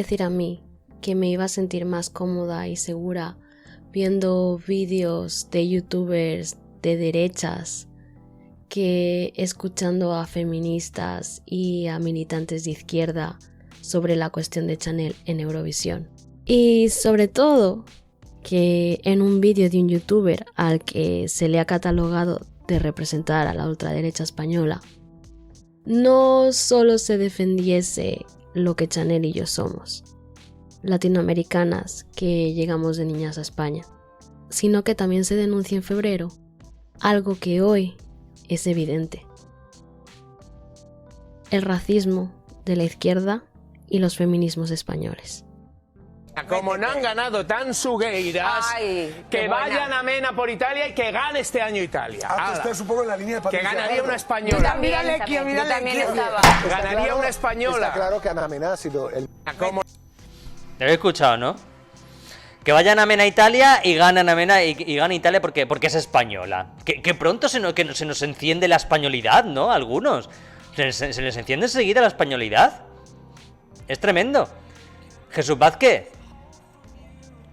decir a mí que me iba a sentir más cómoda y segura viendo vídeos de youtubers de derechas que escuchando a feministas y a militantes de izquierda sobre la cuestión de Chanel en Eurovisión. Y sobre todo que en un vídeo de un youtuber al que se le ha catalogado de representar a la ultraderecha española, no solo se defendiese lo que Chanel y yo somos, latinoamericanas que llegamos de niñas a España, sino que también se denuncia en febrero algo que hoy es evidente: el racismo de la izquierda y los feminismos españoles. Como no han ganado tan sugueiras, que vayan a Mena por Italia y que gane este año Italia. Estás un poco en la línea de que Patricia. ganaría una española. Ganaría una española. Está claro que Ana Mena ha sido el... Como... Lo he escuchado, ¿no? Que vayan a Mena a Italia y ganan a Mena y gana Italia porque es española. Que pronto se nos enciende la españolidad, ¿no? Algunos. Se les enciende enseguida la españolidad. Es tremendo. Jesús Vázquez,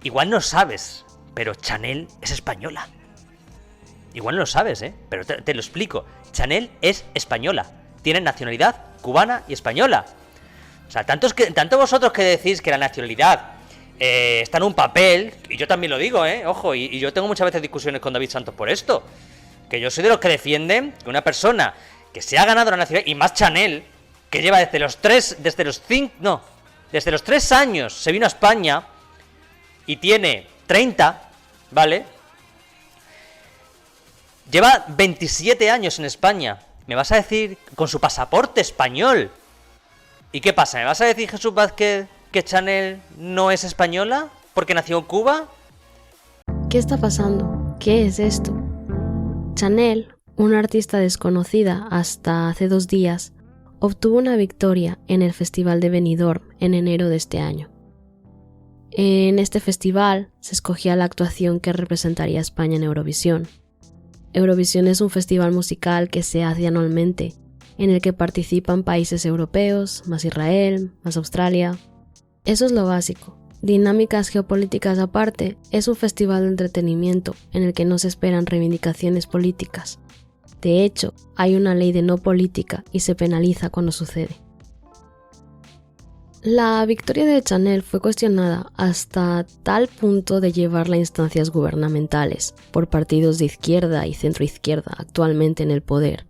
igual no sabes, pero Chanel es española. Igual no lo sabes, pero te lo explico. Chanel es española. Tiene nacionalidad cubana y española. O sea, tanto vosotros que decís que la nacionalidad está en un papel, y yo también lo digo, ojo, y yo tengo muchas veces discusiones con David Santos por esto, que yo soy de los que defienden que una persona que se ha ganado la nacionalidad, y más Chanel, que lleva desde los 3 años se vino a España y tiene 30, ¿vale? Lleva 27 años en España. Me vas a decir con su pasaporte español. ¿Y qué pasa? ¿Me vas a decir, Jesús Vázquez, que Chanel no es española porque nació en Cuba? ¿Qué está pasando? ¿Qué es esto? Chanel, una artista desconocida hasta hace 2 días, obtuvo una victoria en el Festival de Benidorm en enero de este año. En este festival se escogía la actuación que representaría a España en Eurovisión. Eurovisión es un festival musical que se hace anualmente, en el que participan países europeos, más Israel, más Australia. Eso es lo básico. Dinámicas geopolíticas aparte, es un festival de entretenimiento en el que no se esperan reivindicaciones políticas. De hecho, hay una ley de no política y se penaliza cuando sucede. La victoria de Chanel fue cuestionada hasta tal punto de llevarla a instancias gubernamentales por partidos de izquierda y centroizquierda actualmente en el poder,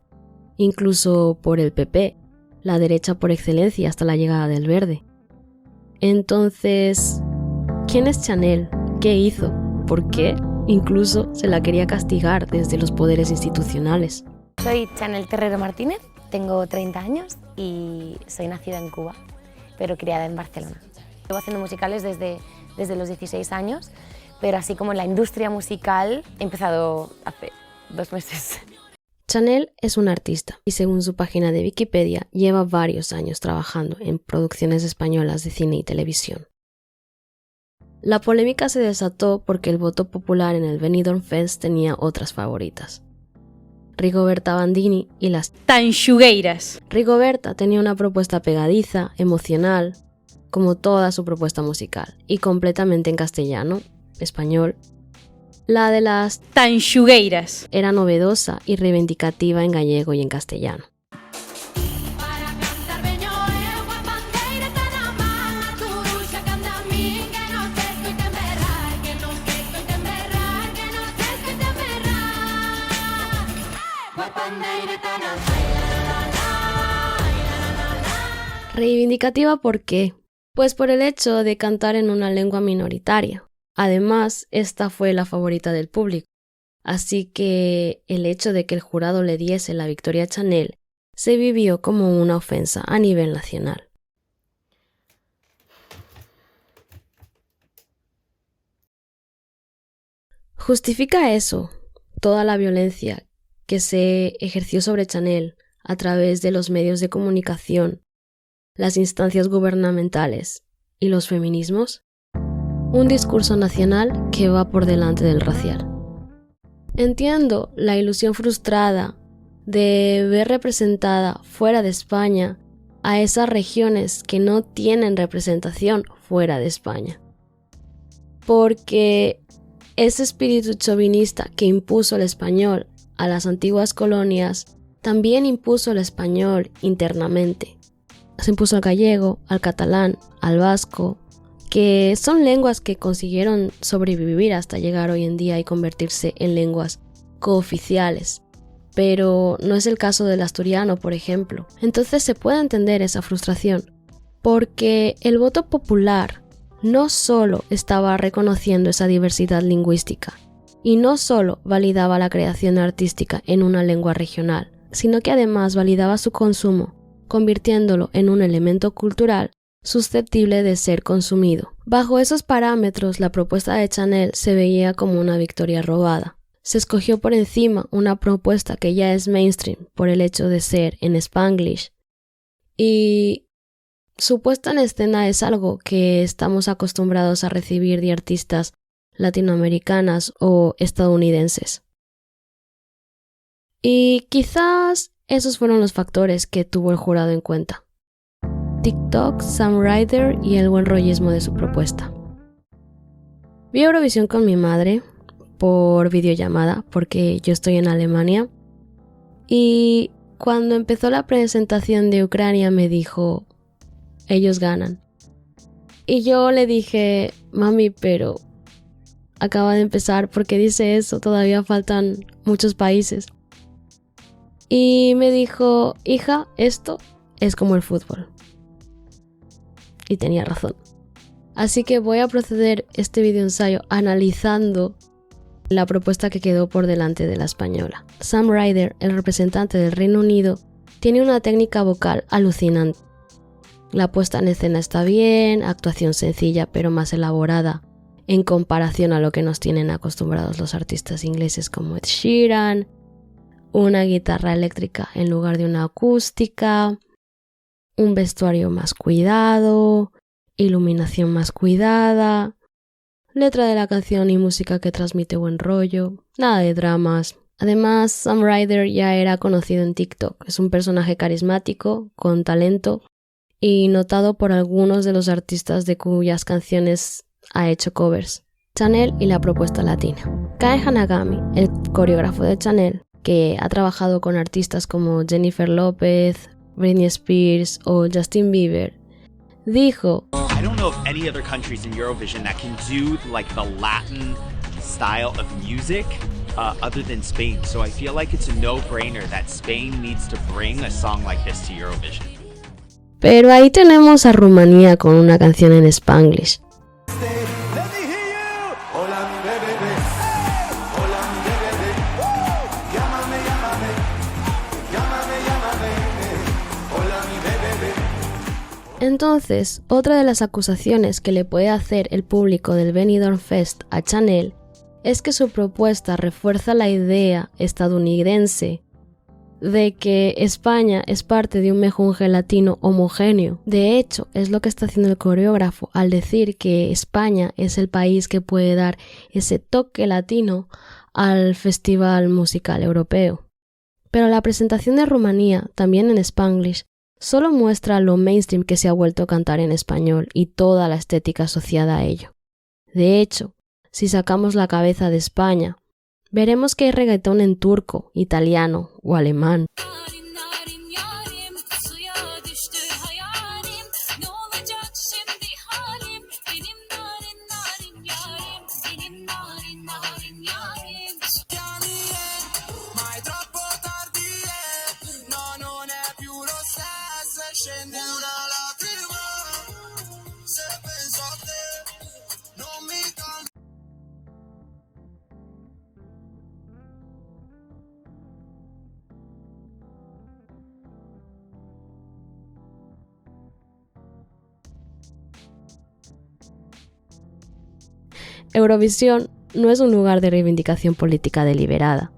incluso por el PP, la derecha por excelencia hasta la llegada del verde. Entonces, ¿quién es Chanel? ¿Qué hizo? ¿Por qué? Incluso se la quería castigar desde los poderes institucionales. Soy Chanel Terrero Martínez, tengo 30 años y soy nacida en Cuba, pero criada en Barcelona. Llevo haciendo musicales desde los 16 años, pero así como en la industria musical he empezado hace 2 meses. Chanel es una artista y según su página de Wikipedia lleva varios años trabajando en producciones españolas de cine y televisión. La polémica se desató porque el voto popular en el Benidorm Fest tenía otras favoritas: Rigoberta Bandini y las Tanxugueiras. Rigoberta tenía una propuesta pegadiza, emocional, como toda su propuesta musical, y completamente en castellano, español. La de las Tanxugueiras era novedosa y reivindicativa en gallego y en castellano. Reivindicativa, ¿por qué? Pues por el hecho de cantar en una lengua minoritaria. Además, esta fue la favorita del público, así que el hecho de que el jurado le diese la victoria a Chanel se vivió como una ofensa a nivel nacional. ¿Justifica eso toda la violencia que se ejerció sobre Chanel a través de los medios de comunicación, las instancias gubernamentales y los feminismos? Un discurso nacional que va por delante del racial. Entiendo la ilusión frustrada de ver representada fuera de España a esas regiones que no tienen representación fuera de España. Porque ese espíritu chauvinista que impuso el español a las antiguas colonias también impuso el español internamente. Se impuso al gallego, al catalán, al vasco, que son lenguas que consiguieron sobrevivir hasta llegar hoy en día y convertirse en lenguas cooficiales. Pero no es el caso del asturiano, por ejemplo. Entonces se puede entender esa frustración, porque el voto popular no solo estaba reconociendo esa diversidad lingüística y no solo validaba la creación artística en una lengua regional, sino que además validaba su consumo, convirtiéndolo en un elemento cultural susceptible de ser consumido. Bajo esos parámetros, la propuesta de Chanel se veía como una victoria robada. Se escogió por encima una propuesta que ya es mainstream por el hecho de ser en Spanglish, y su puesta en escena es algo que estamos acostumbrados a recibir de artistas latinoamericanas o estadounidenses. Y quizás esos fueron los factores que tuvo el jurado en cuenta: TikTok, Sam Ryder y el buen rollismo de su propuesta. Vi Eurovisión con mi madre por videollamada porque yo estoy en Alemania, y cuando empezó la presentación de Ucrania me dijo: ellos ganan. Y yo le dije: mami, pero acaba de empezar, ¿por qué dice eso? Todavía faltan muchos países. Y me dijo: hija, esto es como el fútbol. Y tenía razón. Así que voy a proceder este videoensayo analizando la propuesta que quedó por delante de la española. Sam Ryder, el representante del Reino Unido, tiene una técnica vocal alucinante. La puesta en escena está bien, actuación sencilla pero más elaborada en comparación a lo que nos tienen acostumbrados los artistas ingleses como Ed Sheeran, una guitarra eléctrica en lugar de una acústica, un vestuario más cuidado, iluminación más cuidada, letra de la canción y música que transmite buen rollo, nada de dramas. Además, Sam Ryder ya era conocido en TikTok, es un personaje carismático, con talento y notado por algunos de los artistas de cuyas canciones ha hecho covers. Chanel y la propuesta latina. Kai Hanagami, el coreógrafo de Chanel, que ha trabajado con artistas como Jennifer Lopez, Britney Spears o Justin Bieber, dijo: I don't know of any other countries in Eurovision that can do like the Latin style of music other than Spain. So I feel like it's a no-brainer that Spain needs to bring a song like this to Eurovision. Pero ahí tenemos a Rumanía con una canción en Spanglish. Entonces, otra de las acusaciones que le puede hacer el público del Benidorm Fest a Chanel es que su propuesta refuerza la idea estadounidense de que España es parte de un mejunje latino homogéneo. De hecho, es lo que está haciendo el coreógrafo al decir que España es el país que puede dar ese toque latino al festival musical europeo. Pero la presentación de Rumanía, también en Spanglish, solo muestra lo mainstream que se ha vuelto a cantar en español y toda la estética asociada a ello. De hecho, si sacamos la cabeza de España, veremos que hay reggaetón en turco, italiano o alemán. Eurovisión no es un lugar de reivindicación política deliberada.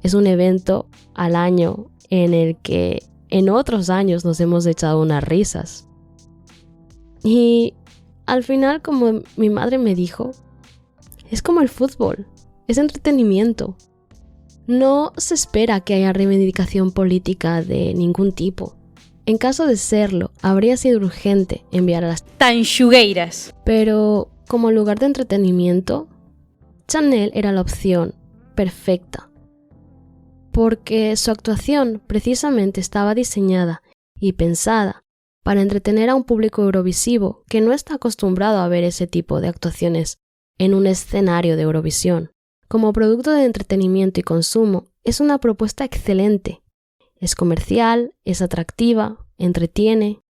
Es un evento al año en el que en otros años nos hemos echado unas risas. Y al final, como mi madre me dijo, es como el fútbol, es entretenimiento. No se espera que haya reivindicación política de ningún tipo. En caso de serlo, habría sido urgente enviar a las Tanxugueiras. Pero, como lugar de entretenimiento, Chanel era la opción perfecta, porque su actuación precisamente estaba diseñada y pensada para entretener a un público eurovisivo que no está acostumbrado a ver ese tipo de actuaciones en un escenario de Eurovisión. Como producto de entretenimiento y consumo, es una propuesta excelente. Es comercial, es atractiva, entretiene.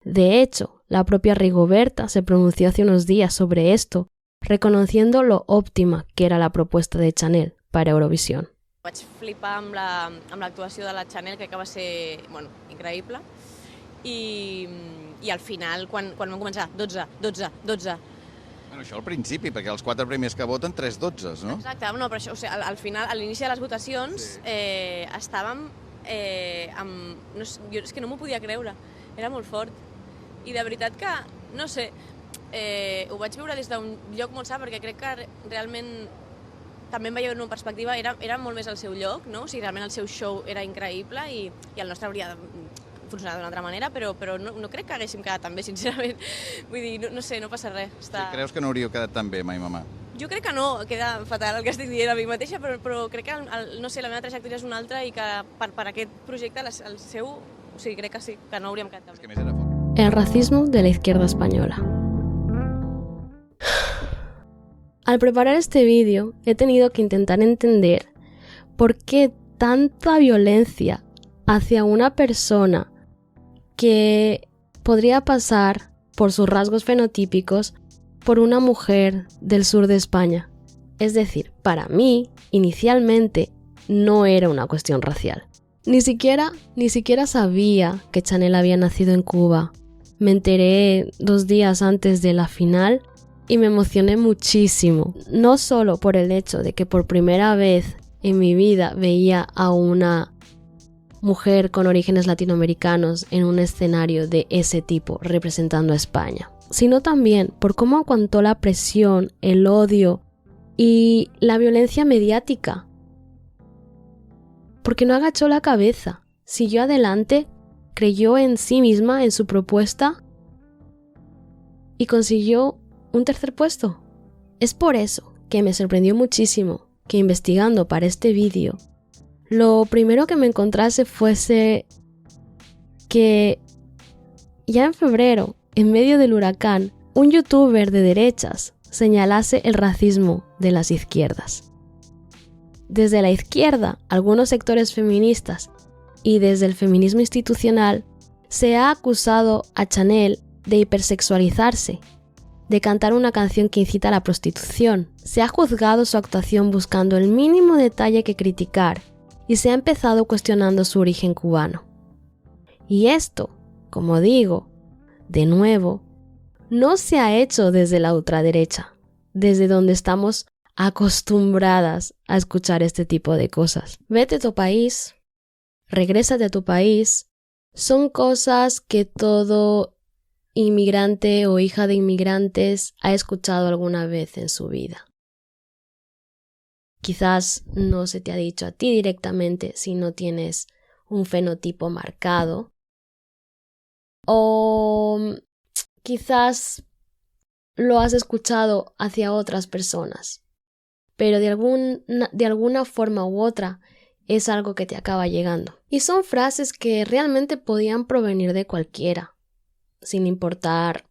De hecho, la propia Rigoberta se pronunció hace unos días sobre esto, reconociendo lo óptima que era la propuesta de Chanel para Eurovisión. Vaig flipar amb l'actuació de la Chanel, que va ser increïble, i al final, quan vam començar 12, 12, 12... Bueno, això al principi, perquè els 4 primers que voten, 3 12s, no? Exacte, no, però això, o sigui, al final, a l'inici de les votacions, estàvem amb... No, jo és que no m'ho podia creure, era molt fort. I de veritat que, no sé, ho vaig veure des d'un lloc molt sa, perquè crec que realment també em veia en una perspectiva, era molt més al seu lloc, no? O sigui, realment el seu show era increïble i el nostre hauria funcionat d'una altra manera, però no crec que haguéssim quedat tan bé, sincerament. Vull dir, no sé, no passa res. Sí, creus que no hauríeu quedat tan bé, mai, mamà? Jo crec que no, queda fatal el que estic dient a mi mateixa, però crec que, no sé, la meva trajectòria és una altra i que per aquest projecte, el seu, o sigui, crec que sí, que no hauríem quedat tan bé. És que més era fort. El racismo de la izquierda española. Al preparar este vídeo he tenido que intentar entender por qué tanta violencia hacia una persona que podría pasar por sus rasgos fenotípicos por una mujer del sur de España. Es decir, para mí, inicialmente, no era una cuestión racial. Ni siquiera sabía que Chanel había nacido en Cuba. Me enteré 2 días antes de la final y me emocioné muchísimo. No solo por el hecho de que por primera vez en mi vida veía a una mujer con orígenes latinoamericanos en un escenario de ese tipo representando a España, sino también por cómo aguantó la presión, el odio y la violencia mediática. Porque no agachó la cabeza, siguió adelante, creyó en sí misma, en su propuesta y consiguió un 3er puesto. Es por eso que me sorprendió muchísimo que investigando para este vídeo, lo primero que me encontrase fuese que ya en febrero, en medio del huracán, un youtuber de derechas señalase el racismo de las izquierdas. Desde la izquierda, algunos sectores feministas y desde el feminismo institucional se ha acusado a Chanel de hipersexualizarse, de cantar una canción que incita a la prostitución. Se ha juzgado su actuación buscando el mínimo detalle que criticar y se ha empezado cuestionando su origen cubano. Y esto, como digo, de nuevo, no se ha hecho desde la ultraderecha, desde donde estamos acostumbradas a escuchar este tipo de cosas. Vete a tu país, regrésate a tu país, son cosas que todo inmigrante o hija de inmigrantes ha escuchado alguna vez en su vida. Quizás no se te ha dicho a ti directamente si no tienes un fenotipo marcado, o quizás lo has escuchado hacia otras personas, pero de alguna forma u otra es algo que te acaba llegando. Y son frases que realmente podían provenir de cualquiera, sin importar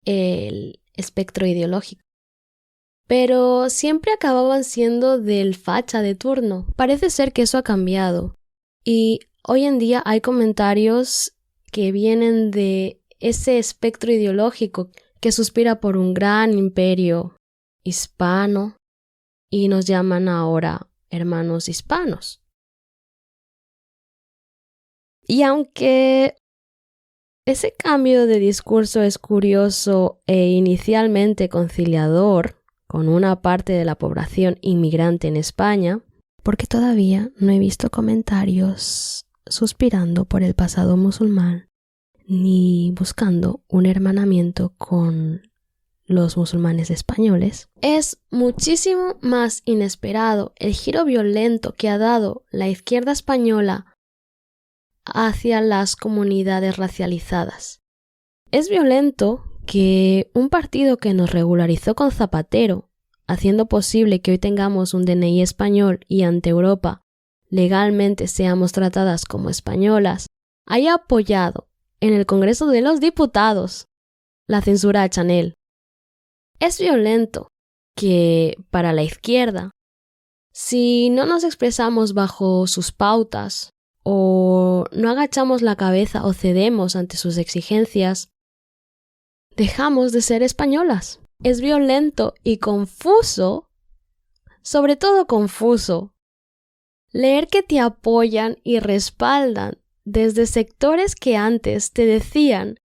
el espectro ideológico. Pero siempre acababan siendo del facha de turno. Parece ser que eso ha cambiado. Y hoy en día hay comentarios que vienen de ese espectro ideológico que suspira por un gran imperio hispano y nos llaman ahora hermanos hispanos. Y aunque ese cambio de discurso es curioso e inicialmente conciliador con una parte de la población inmigrante en España, porque todavía no he visto comentarios suspirando por el pasado musulmán ni buscando un hermanamiento con los musulmanes españoles, es muchísimo más inesperado el giro violento que ha dado la izquierda española hacia las comunidades racializadas. Es violento que un partido que nos regularizó con Zapatero, haciendo posible que hoy tengamos un DNI español y ante Europa legalmente seamos tratadas como españolas, haya apoyado en el Congreso de los Diputados la censura a Chanel. Es violento que para la izquierda, si no nos expresamos bajo sus pautas o no agachamos la cabeza o cedemos ante sus exigencias, dejamos de ser españolas. Es violento y confuso, sobre todo confuso, leer que te apoyan y respaldan desde sectores que antes te decían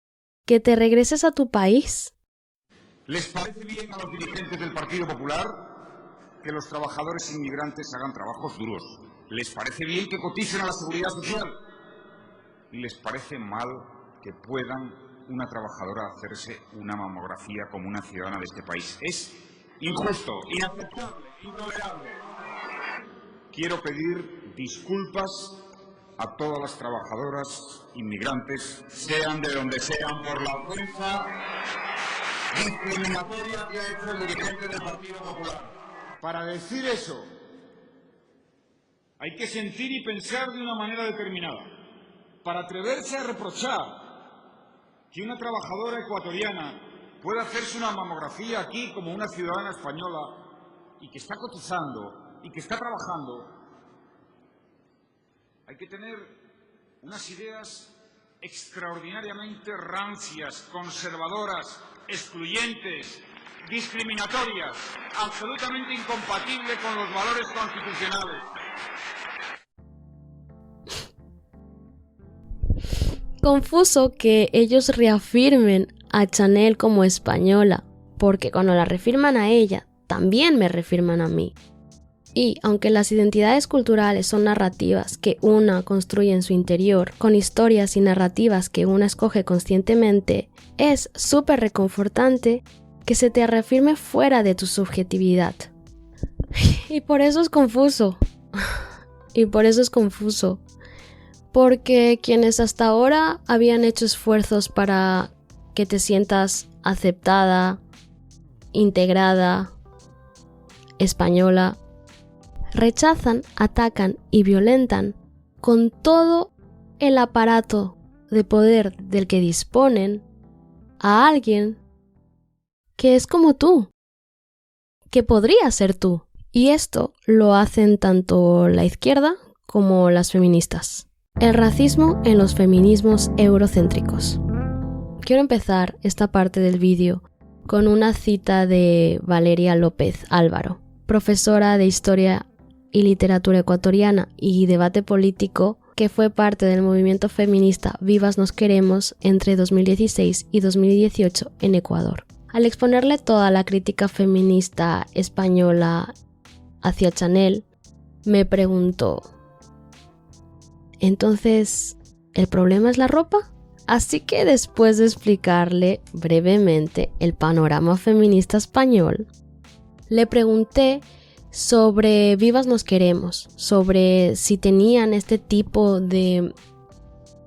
que te regreses a tu país. ¿Les parece bien a los dirigentes del Partido Popular que los trabajadores inmigrantes hagan trabajos duros? ¿Les parece bien que coticen a la Seguridad Social? ¿Les parece mal que puedan una trabajadora hacerse una mamografía como una ciudadana de este país? Es injusto, inaceptable, intolerable. Quiero pedir disculpas a todas las trabajadoras inmigrantes, sean de donde sean, por la ofensa discriminatoria que ha hecho el dirigente del Partido Popular. Para decir eso, hay que sentir y pensar de una manera determinada. Para atreverse a reprochar que una trabajadora ecuatoriana pueda hacerse una mamografía aquí como una ciudadana española y que está cotizando y que está trabajando, hay que tener unas ideas extraordinariamente rancias, conservadoras, excluyentes, discriminatorias, absolutamente incompatibles con los valores constitucionales. Confuso que ellos reafirmen a Chanel como española, porque cuando la reafirman a ella, también me reafirman a mí. Y aunque las identidades culturales son narrativas que una construye en su interior, con historias y narrativas que una escoge conscientemente, es súper reconfortante que se te reafirme fuera de tu subjetividad. Y por eso es confuso. Porque quienes hasta ahora habían hecho esfuerzos para que te sientas aceptada, integrada, española, rechazan, atacan y violentan con todo el aparato de poder del que disponen a alguien que es como tú, que podría ser tú. Y esto lo hacen tanto la izquierda como las feministas. El racismo en los feminismos eurocéntricos. Quiero empezar esta parte del vídeo con una cita de Valeria López Álvaro, profesora de Historia y Literatura Ecuatoriana y Debate Político, que fue parte del movimiento feminista Vivas Nos Queremos entre 2016 y 2018 en Ecuador. Al exponerle toda la crítica feminista española hacia Chanel, me preguntó: ¿entonces el problema es la ropa? Así que después de explicarle brevemente el panorama feminista español, le pregunté sobre Vivas Nos Queremos, sobre si tenían este tipo de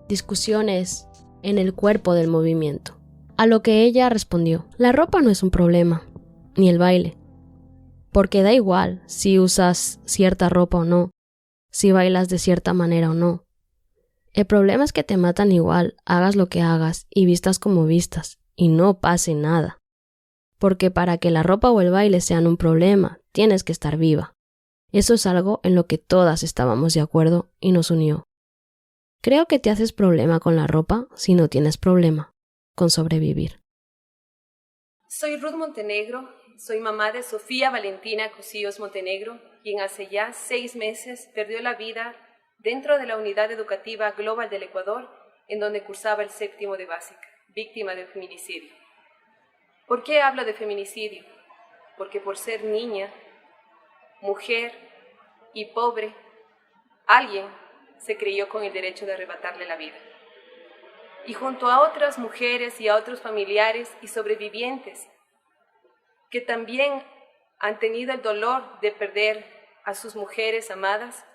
discusiones en el cuerpo del movimiento. A lo que ella respondió: la ropa no es un problema, ni el baile, porque da igual si usas cierta ropa o no, si bailas de cierta manera o no. El problema es que te matan igual, hagas lo que hagas y vistas como vistas, y no pase nada. Porque para que la ropa o el baile sean un problema, tienes que estar viva. Eso es algo en lo que todas estábamos de acuerdo y nos unió. Creo que te haces problema con la ropa si no tienes problema con sobrevivir. Soy Ruth Montenegro, soy mamá de Sofía Valentina Cosillos Montenegro, quien hace ya 6 meses perdió la vida dentro de la Unidad Educativa Global del Ecuador, en donde cursaba el 7º de básica, víctima de feminicidio. ¿Por qué hablo de feminicidio? Porque por ser niña, mujer y pobre, alguien se creyó con el derecho de arrebatarle la vida. Y junto a otras mujeres y a otros familiares y sobrevivientes que también han tenido el dolor de perder a sus mujeres amadas,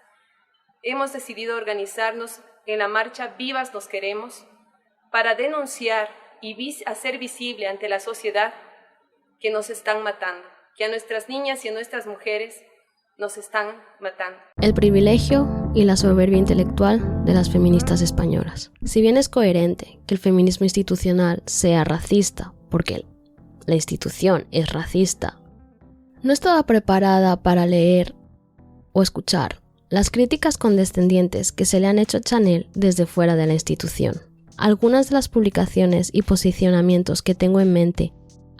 hemos decidido organizarnos en la marcha Vivas nos queremos para denunciar y hacer visible ante la sociedad que nos están matando, que a nuestras niñas y a nuestras mujeres nos están matando. El privilegio y la soberbia intelectual de las feministas españolas. Si bien es coherente que el feminismo institucional sea racista, porque la institución es racista, no estaba preparada para leer o escuchar las críticas condescendientes que se le han hecho a Chanel desde fuera de la institución. Algunas de las publicaciones y posicionamientos que tengo en mente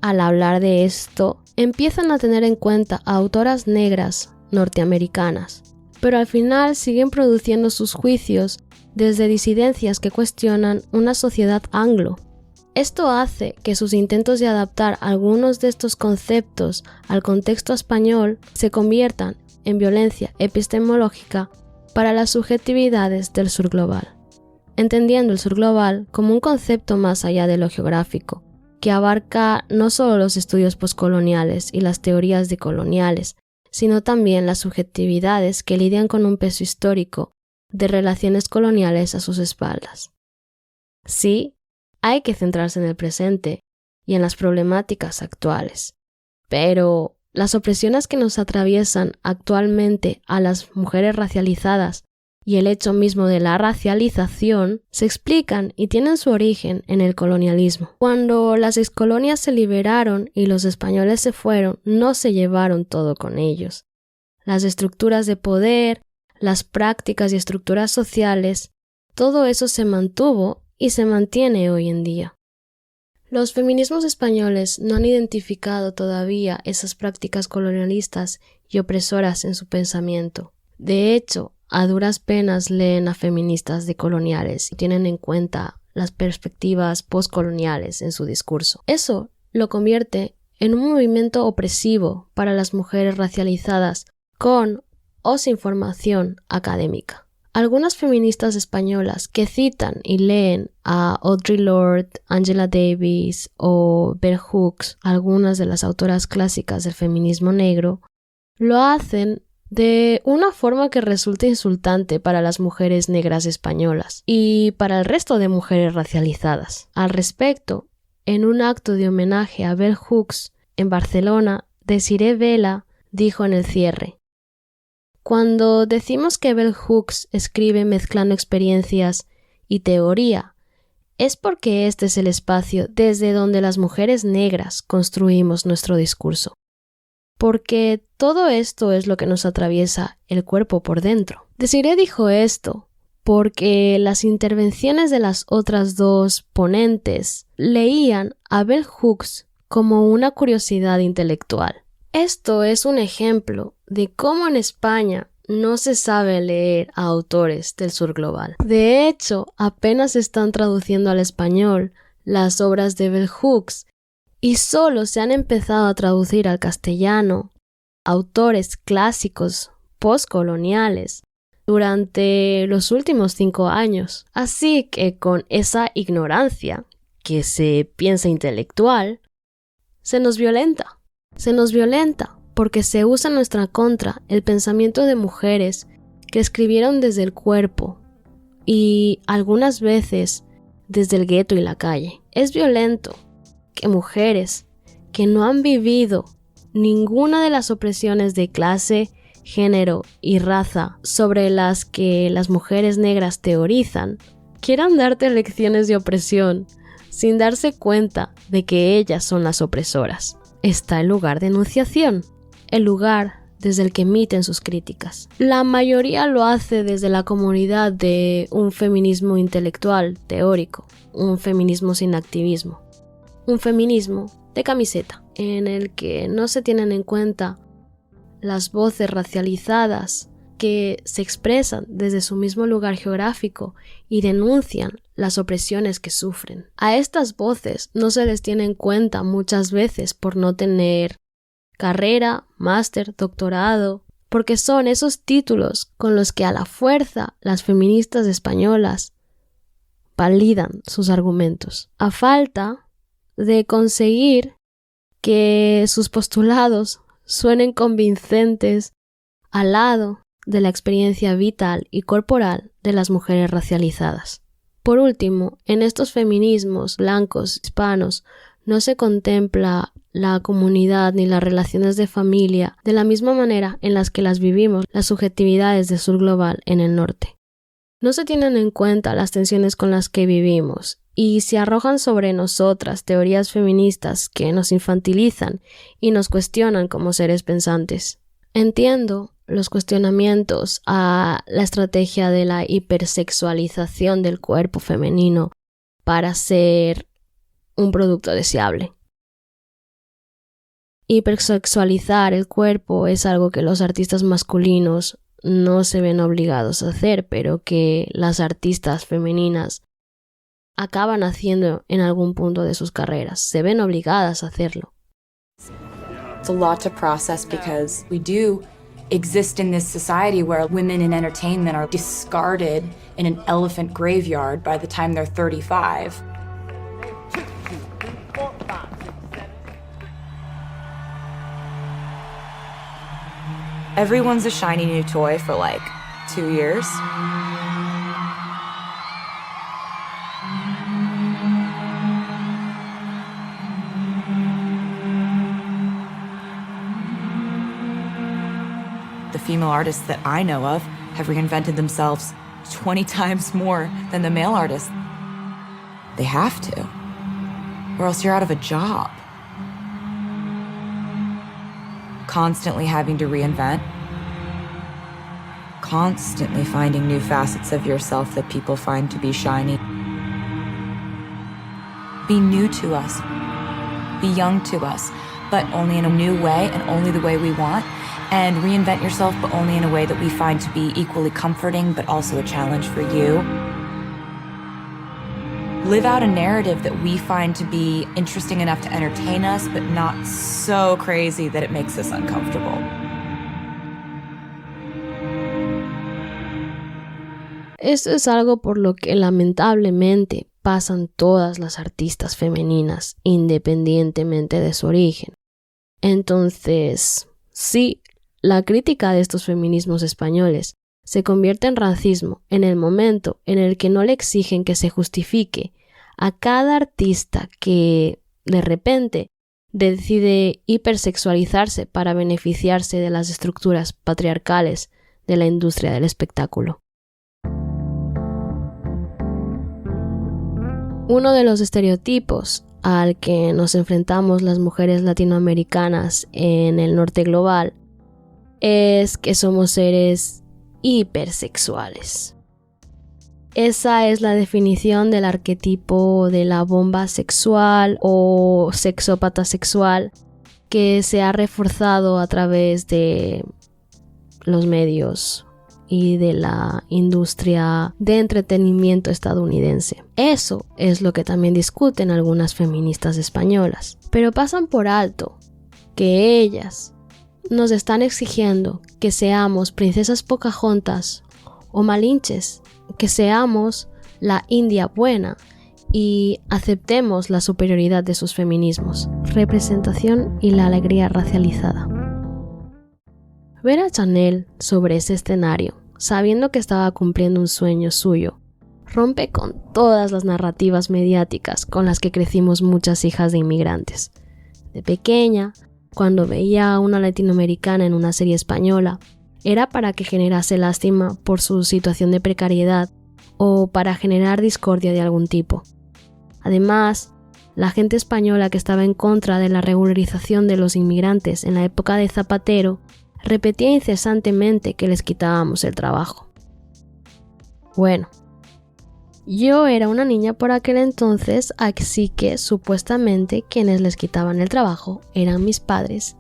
al hablar de esto empiezan a tener en cuenta a autoras negras norteamericanas, pero al final siguen produciendo sus juicios desde disidencias que cuestionan una sociedad anglo. Esto hace que sus intentos de adaptar algunos de estos conceptos al contexto español se conviertan en violencia epistemológica para las subjetividades del sur global, entendiendo el sur global como un concepto más allá de lo geográfico, que abarca no solo los estudios postcoloniales y las teorías decoloniales, sino también las subjetividades que lidian con un peso histórico de relaciones coloniales a sus espaldas. Sí, hay que centrarse en el presente y en las problemáticas actuales, pero las opresiones que nos atraviesan actualmente a las mujeres racializadas y el hecho mismo de la racialización se explican y tienen su origen en el colonialismo. Cuando las excolonias se liberaron y los españoles se fueron, no se llevaron todo con ellos. Las estructuras de poder, las prácticas y estructuras sociales, todo eso se mantuvo y se mantiene hoy en día. Los feminismos españoles no han identificado todavía esas prácticas colonialistas y opresoras en su pensamiento. De hecho, a duras penas leen a feministas decoloniales y tienen en cuenta las perspectivas postcoloniales en su discurso. Eso lo convierte en un movimiento opresivo para las mujeres racializadas con o sin formación académica. Algunas feministas españolas que citan y leen a Audre Lorde, Angela Davis o Bell Hooks, algunas de las autoras clásicas del feminismo negro, lo hacen de una forma que resulta insultante para las mujeres negras españolas y para el resto de mujeres racializadas. Al respecto, en un acto de homenaje a Bell Hooks en Barcelona, Desiree Vela dijo en el cierre: "Cuando decimos que Bell Hooks escribe mezclando experiencias y teoría, es porque este es el espacio desde donde las mujeres negras construimos nuestro discurso. Porque todo esto es lo que nos atraviesa el cuerpo por dentro". Desiree dijo esto porque las intervenciones de las otras dos ponentes leían a Bell Hooks como una curiosidad intelectual. Esto es un ejemplo de cómo en España no se sabe leer a autores del sur global. De hecho, apenas se están traduciendo al español las obras de Bell Hooks y solo se han empezado a traducir al castellano autores clásicos postcoloniales durante los últimos 5 años. Así que con esa ignorancia que se piensa intelectual, se nos violenta. Se nos violenta porque se usa en nuestra contra el pensamiento de mujeres que escribieron desde el cuerpo y algunas veces desde el gueto y la calle. Es violento que mujeres que no han vivido ninguna de las opresiones de clase, género y raza sobre las que las mujeres negras teorizan, quieran darte lecciones de opresión sin darse cuenta de que ellas son las opresoras. Está el lugar de enunciación, el lugar desde el que emiten sus críticas. La mayoría lo hace desde la comunidad de un feminismo intelectual, teórico, un feminismo sin activismo, un feminismo de camiseta, en el que no se tienen en cuenta las voces racializadas que se expresan desde su mismo lugar geográfico y denuncian las opresiones que sufren. A estas voces no se les tiene en cuenta muchas veces por no tener carrera, máster, doctorado, porque son esos títulos con los que a la fuerza las feministas españolas validan sus argumentos, a falta de conseguir que sus postulados suenen convincentes al lado de la experiencia vital y corporal de las mujeres racializadas. Por último, en estos feminismos blancos hispanos no se contempla la comunidad ni las relaciones de familia de la misma manera en las que las vivimos las subjetividades del sur global en el norte. No se tienen en cuenta las tensiones con las que vivimos y se arrojan sobre nosotras teorías feministas que nos infantilizan y nos cuestionan como seres pensantes. Entiendo los cuestionamientos a la estrategia de la hipersexualización del cuerpo femenino para ser un producto deseable. Hipersexualizar el cuerpo es algo que los artistas masculinos no se ven obligados a hacer, pero que las artistas femeninas acaban haciendo en algún punto de sus carreras. Se ven obligadas a hacerlo. It's a lot to process because we do exist in this society where women in entertainment are discarded in an elephant graveyard by the time they're 35. Everyone's a shiny new toy for like 2 years. The female artists that I know of have reinvented themselves 20 times more than the male artists. They have to, or else you're out of a job. Constantly having to reinvent, constantly finding new facets of yourself that people find to be shiny. Be new to us, be young to us, but only in a new way and only the way we want, and reinvent yourself but only in a way that we find to be equally comforting but also a challenge for you. Live out a narrative that we find to be interesting enough to entertain us, but not so crazy that it makes us uncomfortable. Esto es algo por lo que lamentablemente pasan todas las artistas femeninas, independientemente de su origen. Entonces, sí, la crítica de estos feminismos españoles se convierte en racismo en el momento en el que no le exigen que se justifique a cada artista que, de repente, decide hipersexualizarse para beneficiarse de las estructuras patriarcales de la industria del espectáculo. Uno de los estereotipos al que nos enfrentamos las mujeres latinoamericanas en el norte global es que somos seres hipersexuales. Esa es la definición del arquetipo de la bomba sexual o sexópata sexual que se ha reforzado a través de los medios y de la industria de entretenimiento estadounidense. Eso es lo que también discuten algunas feministas españolas, pero pasan por alto que ellas nos están exigiendo que seamos princesas Pocahontas o Malinches, que seamos la India buena y aceptemos la superioridad de sus feminismos, representación y la alegría racializada. Ver a Chanel sobre ese escenario, sabiendo que estaba cumpliendo un sueño suyo, rompe con todas las narrativas mediáticas con las que crecimos muchas hijas de inmigrantes. De pequeña, cuando veía a una latinoamericana en una serie española, era para que generase lástima por su situación de precariedad o para generar discordia de algún tipo. Además, la gente española que estaba en contra de la regularización de los inmigrantes en la época de Zapatero repetía incesantemente que les quitábamos el trabajo. Bueno, yo era una niña por aquel entonces, así que supuestamente quienes les quitaban el trabajo eran mis padres,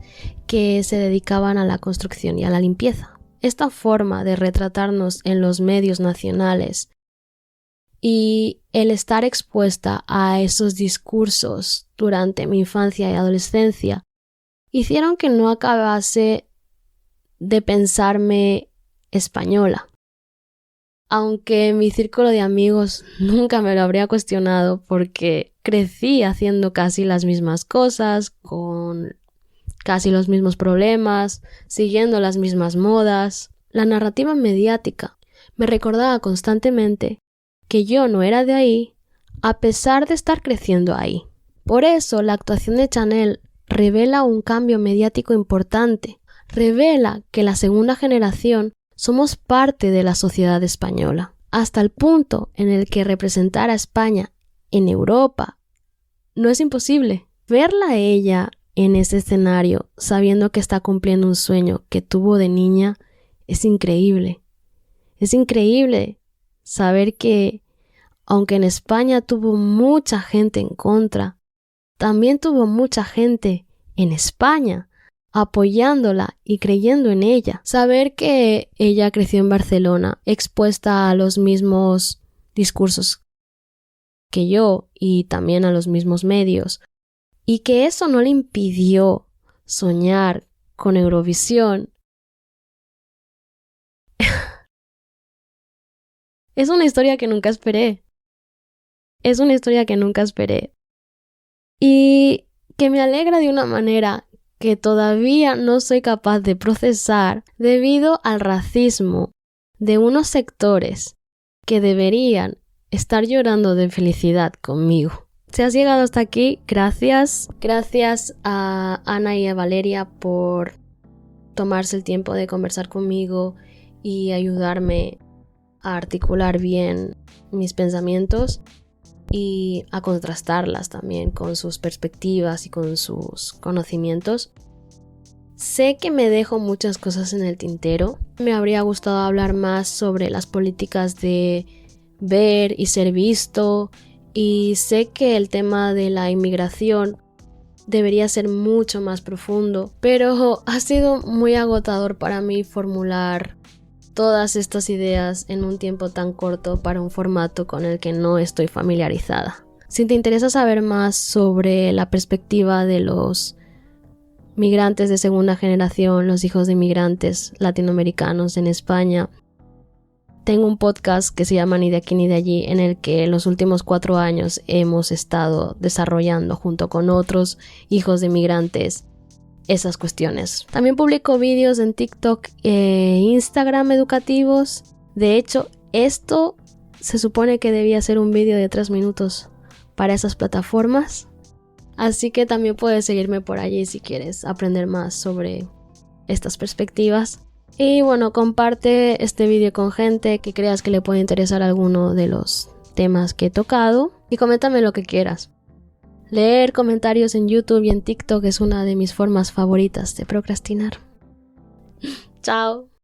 que se dedicaban a la construcción y a la limpieza. Esta forma de retratarnos en los medios nacionales y el estar expuesta a esos discursos durante mi infancia y adolescencia hicieron que no acabase de pensarme española. Aunque mi círculo de amigos nunca me lo habría cuestionado porque crecí haciendo casi las mismas cosas, con casi los mismos problemas, siguiendo las mismas modas. la narrativa mediática me recordaba constantemente que yo no era de ahí, a pesar de estar creciendo ahí. Por eso la actuación de Chanel revela un cambio mediático importante, revela que la segunda generación somos parte de la sociedad española, hasta el punto en el que representar a España en Europa no es imposible. Verla a ella en ese escenario, sabiendo que está cumpliendo un sueño que tuvo de niña, es increíble. Es increíble saber que, aunque en España tuvo mucha gente en contra, también tuvo mucha gente en España apoyándola y creyendo en ella. Saber que ella creció en Barcelona, expuesta a los mismos discursos que yo y también a los mismos medios, y que eso no le impidió soñar con Eurovisión. Es una historia que nunca esperé. Es una historia que nunca esperé. Y que me alegra de una manera que todavía no soy capaz de procesar debido al racismo de unos sectores que deberían estar llorando de felicidad conmigo. Si has llegado hasta aquí, gracias. Gracias a Ana y a Valeria por tomarse el tiempo de conversar conmigo y ayudarme a articular bien mis pensamientos y a contrastarlas también con sus perspectivas y con sus conocimientos. Sé que me dejo muchas cosas en el tintero. Me habría gustado hablar más sobre las políticas de ver y ser visto, y sé que el tema de la inmigración debería ser mucho más profundo, pero ha sido muy agotador para mí formular todas estas ideas en un tiempo tan corto para un formato con el que no estoy familiarizada. Si te interesa saber más sobre la perspectiva de los migrantes de segunda generación, los hijos de inmigrantes latinoamericanos en España, tengo un podcast que se llama Ni de aquí ni de allí, en el que los últimos 4 años hemos estado desarrollando junto con otros hijos de inmigrantes esas cuestiones. También publico vídeos en TikTok e Instagram educativos. De hecho, esto se supone que debía ser un vídeo de 3 minutos para esas plataformas. Así que también puedes seguirme por allí si quieres aprender más sobre estas perspectivas. Y bueno, comparte este vídeo con gente que creas que le puede interesar alguno de los temas que he tocado. Y coméntame lo que quieras. Leer comentarios en YouTube y en TikTok es una de mis formas favoritas de procrastinar. Chao.